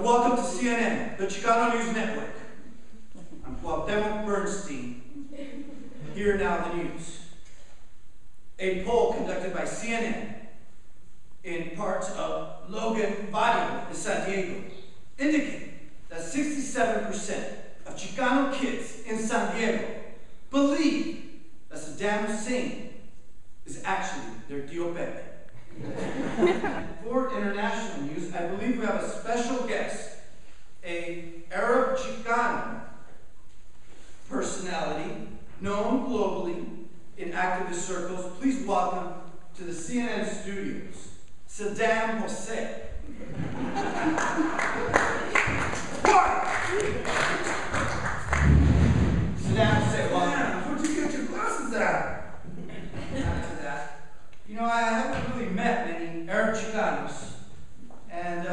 and welcome to CNN, the Chicano News Network. I'm Cuauhtemoc Bernstein. Here now the news. A poll conducted by CNN in parts of Logan Barrio in San Diego indicated that 67% of Chicano kids in San Diego believe that Saddam Hussein is actually their Tío Pepe. For international news, I believe we have a special guest, an Arab Chicano personality known globally in activist circles. Please welcome to the CNN studios, Saddam Hussein. What? Saddam Hussein, welcome. Man, where'd you get your glasses at? After that, you know, I haven't really met many Arab Chicanos, and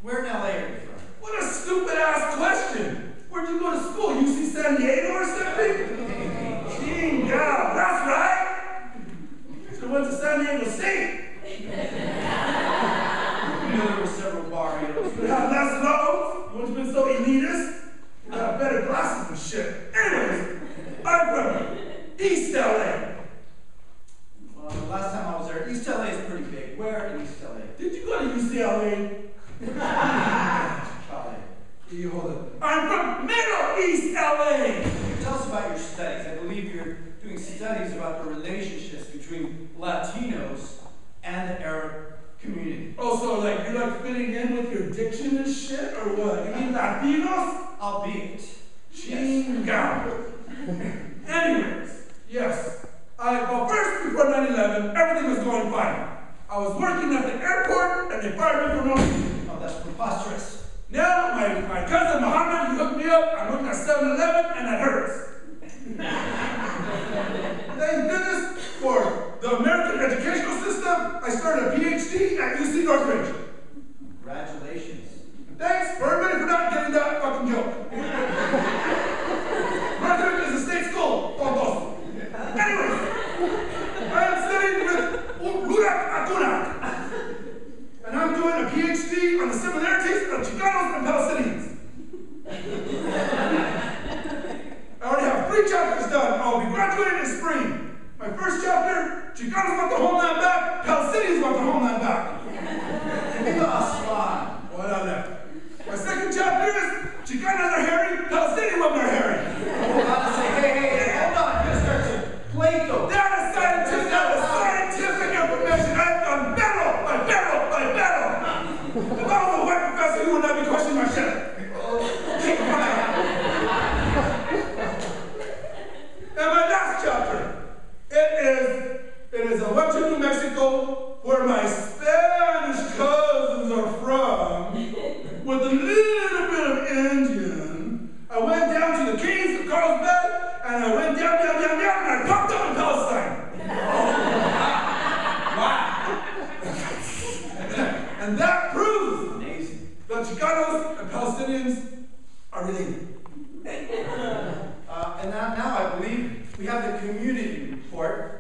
where in LA are you from? What a stupid ass question. Where'd you go to school? UC San Diego or something? Chinga, that's right. So went to San Diego State. You know there were several barrios. You have less nose. You wouldn't been so elitist. You got better glasses and shit. Anyways, I'm from East LA. Well, the last time I was there, East LA is pretty big. Where in East LA? Did you go to UCLA? You hold it. I'm from Middle East LA. Tell us about your studies. I believe you're doing studies about the relationships between Latinos and the Arab community. Oh, so like you're like fitting in with your diction and shit, or what? You mean Latinos? Albeit. Chinga. Anyways, yes. Well, first, before 9/11, everything was going fine. I was working at the airport, and they fired me for no reason. Oh, that's preposterous. Now, my cousin Muhammad, he hooked me up. I'm working at 7-Eleven, and it hurts. Thank goodness for the American educational system, I started a PhD at UC Northridge. Congratulations. Thanks for everybody for not getting that fucking joke. Northridge is a state school, almost. Anyways, I am studying with Rurak Akunak. And I'm doing a PhD on the similarities of Chicanos and Palestinians. I already have 3 chapters done. I'll be graduating in spring. My first chapter, Chicanos want the homeland back, Palestinians want the homeland back. What on that? My second chapter is, Chicanos are hairy, Palestinian women are hairy. Hold on and say, hey, hold on, Mr. Plato. That is scientific information. I've done barrel by barrel by barrel. If I was a white professor, you would not be questioning my shit. And my last chapter, it is I went to New Mexico, where my Spanish cousins are from, with a little bit of Indian. I went down to the caves of Carlsbad, and I went down, and I popped up in Palestine. Wow. And that proves amazing that Chicanos and Palestinians are related. And now I believe we have the community report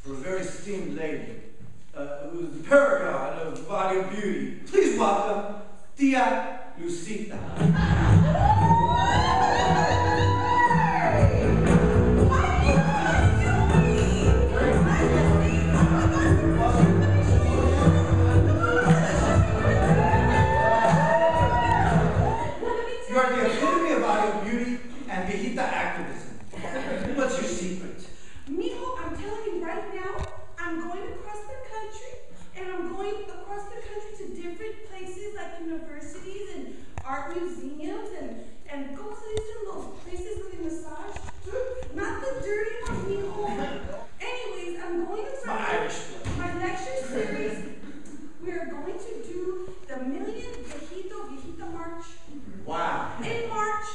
for a very esteemed lady, who's the paragon of body beauty. Please welcome Tia Lucita. You are the epitome of body beauty and viejita activism. What's your secret? Mijo, I'm telling you right now, I'm going across the country, and I'm going across the country to different places like universities and art museums and go to those places where they massage. Not the dirty ones, Mijo. Anyways, I'm going to start my lecture series. We are going to do the Million Viejita March. Wow. In March.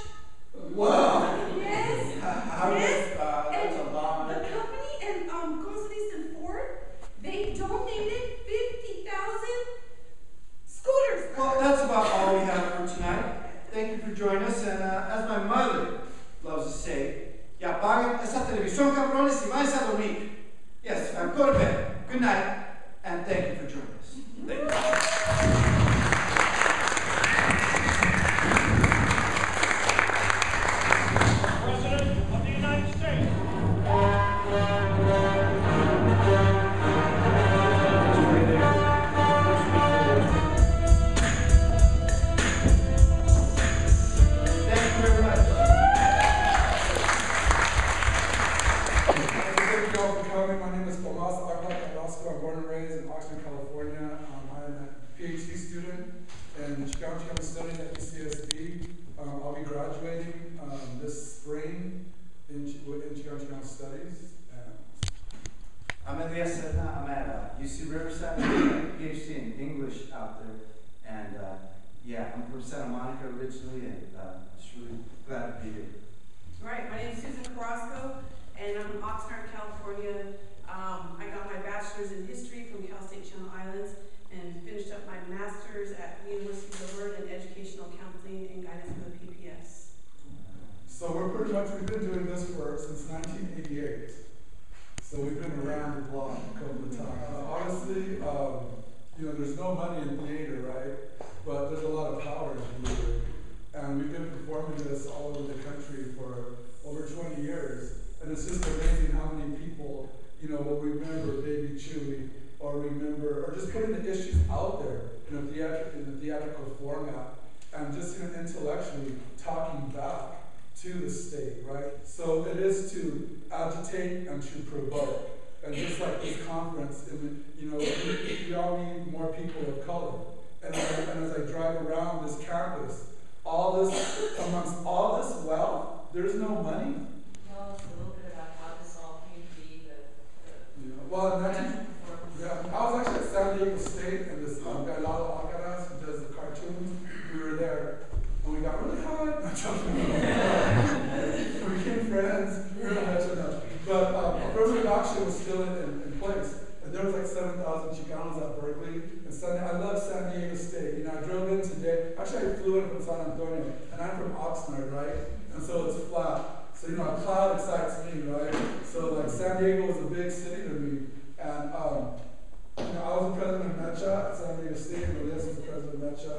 Whoa. Yes. Yes. That's a lot. The company and Coincidence and Ford, they donated 50,000 scooters. Well, that's about all we have for tonight. Thank you for joining us, and as my mother loves to say, ya paguen esa televisión, cabrones, y váyanse a dormir. Yes, go to bed. Good night, and thank you for joining us. Thank you. Yes, I'm at UC Riverside. I'm getting a PhD in English out there. And yeah, I'm from Santa Monica originally, and just really glad to be here. All right, my name is Susan Carrasco, and I'm from Oxnard, California. I got my bachelor's in history from Cal State Channel Islands and finished up my master's at the University of Willard in educational counseling and guidance with a PPS. So we've been doing this since 1988. So we've been around the block a couple of times. Honestly, there's no money in theater, right? But there's a lot of power in theater. And we've been performing this all over the country for over 20 years. And it's just amazing how many people, will remember Baby Chewy, or just putting the issues out there in a theatrical format, and just intellectually talking back to the state, right? So it is to agitate and to provoke. And just like this conference, we all need more people of color. And as I drive around this campus, amongst all this wealth, there's no money. Tell us a little bit about how this all came to be. I was actually at San Diego State, and this guy Lalo Alcaraz, who does the cartoons, we were there. And we got really hot. We became friends. Really much enough. But affirmative action was still in place. And there was like 7,000 Chicanos at Berkeley. And I love San Diego State. I drove in today. Actually, I flew in from San Antonio. And I'm from Oxnard, right? And so it's flat. So, a cloud excites me, right? So, like, San Diego was a big city to me. And, I was the president of MECHA at San Diego State. And Elias was the president of MECHA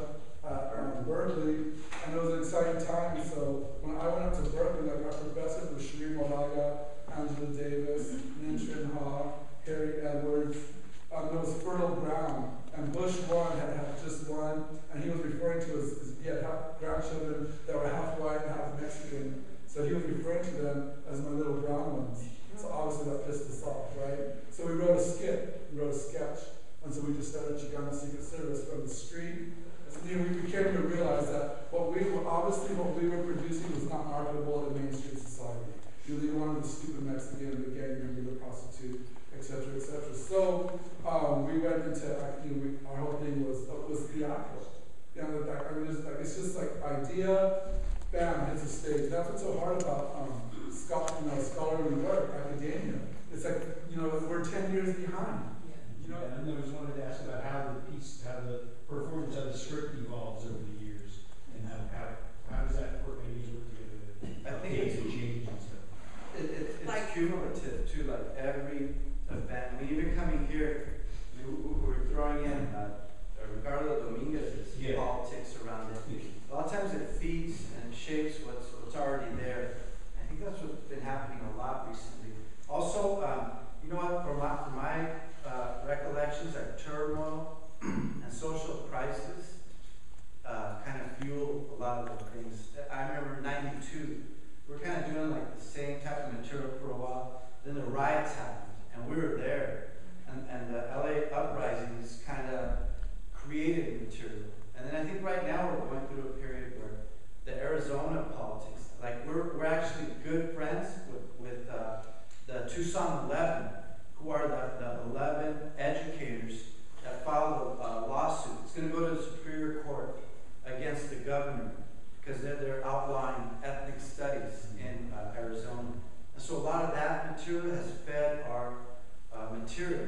at Berkeley, and it was an exciting time. So when I went up to Berkeley, like my professors were Shri Moraga, Angela Davis, Nintrin Ha, Harry Edwards. It was fertile ground, and Bush had just won, and he was referring to he had grandchildren that were half white and half Mexican. So he was referring to them as my little brown ones. So obviously that pissed us off, right? So we wrote a sketch, and so we just started Chicano Secret Service from the street. We came to realize that what we were producing was not marketable in mainstream society. You wanted the stupid Mexican, the gang member, the prostitute, etc., etc. So we went into our whole thing was theatrical. It's just like idea, bam, hits the stage. That's what's so hard about scholarly work, academia. It's like we're 10 years behind. And I just wanted to ask about how the performance of the script evolves over the years, and how does that work together? I think it's a change and stuff. It's cumulative too. Like every event. Even coming here, we're throwing in Ricardo Dominguez's politics around it. A lot of times it feeds and shapes what's already there. I think that's what's been happening a lot recently. Also, from my recollections, like turmoil and social crisis kind of fuel a lot of the things. I remember in '92, we were kind of doing like the same type of material for a while. Then the riots happened, and we were there. And the LA uprisings kind of created material. And then I think right now we're going through a period where the Arizona politics, like we're actually good friends with the Tucson 11, who are the 11 educators that filed a lawsuit. It's going to go to the Superior Court against the governor because they're outlawing ethnic studies in Arizona. And so a lot of that material has fed our material.